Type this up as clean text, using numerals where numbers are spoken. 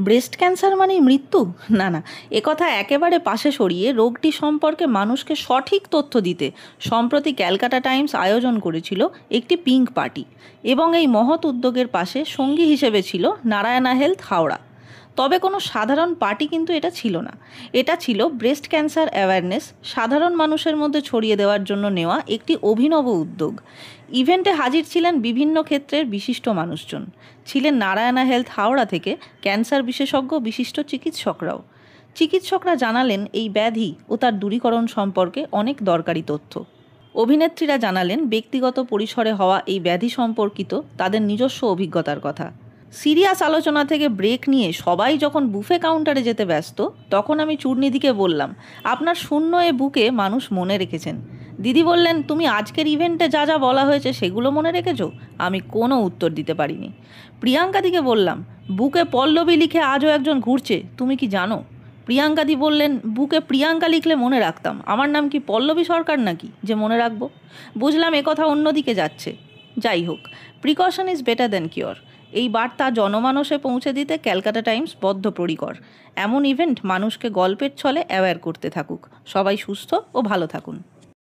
Breast cancer মানেই মৃত্যু? না না, একথা একেবারে পাশে সরিয়ে রোগটি সম্পর্কে মানুষকে সঠিক তথ্য দিতে সম্প্রতি ক্যালকাটা টাইমস আয়োজন করেছিল একটি পিঙ্ক পার্টি, এবং এই মহৎ উদ্যোগের পাশে সঙ্গী হিসেবে ছিল নারায়ণা হেলথ হাওড়া। তবে কোনো সাধারণ পার্টি কিন্তু এটা ছিল না। এটা ছিল ব্রেস্ট ক্যান্সার অ্যাওয়ারনেস সাধারণ মানুষের মধ্যে ছড়িয়ে দেওয়ার জন্য নেওয়া একটি অভিনব উদ্যোগ। ইভেন্টে হাজির ছিলেন বিভিন্ন ক্ষেত্রের বিশিষ্ট মানুষজন, ছিলেন নারায়ণা হেলথ হাওড়া থেকে ক্যান্সার বিশেষজ্ঞ বিশিষ্ট চিকিৎসকরাও। চিকিৎসকরা জানালেন এই ব্যাধি ও তার দূরীকরণ সম্পর্কে অনেক দরকারি তথ্য। অভিনেত্রীরা জানালেন ব্যক্তিগত পরিসরে হওয়া এই ব্যাধি সম্পর্কিত তাদের নিজস্ব অভিজ্ঞতার কথা। সিরিয়াস আলোচনা থেকে ব্রেক নিয়ে সবাই যখন বুফে কাউন্টারে যেতে ব্যস্ত, তখন আমি চূর্ণিদিকে বললাম, আপনার শূন্য এ বুকে মানুষ মনে রেখেছেন। দিদি বললেন, তুমি আজকের ইভেন্টে যা যা বলা হয়েছে সেগুলো মনে রেখেছো? আমি কোনো উত্তর দিতে পারিনি। প্রিয়াঙ্কাদিকে বললাম, বুকে পল্লবী লিখে আজও একজন ঘুরছে, তুমি কি জানো? প্রিয়াঙ্কাদি বললেন, বুকে প্রিয়াঙ্কা লিখলে মনে রাখতাম, আমার নাম কি পল্লবী সরকার নাকি যে মনে রাখবো? বুঝলাম একথা অন্যদিকে যাচ্ছে। যাই হোক, precaution is better than cure. এই বার্তা জনমানসে পৌঁছে দিতে ক্যালকাটা টাইমস বদ্ধপরিকর। এমন ইভেন্ট মানুষকে গল্পের ছলে অ্যাওয়্যার করতে থাকুক। সবাই সুস্থ ও ভালো থাকুন।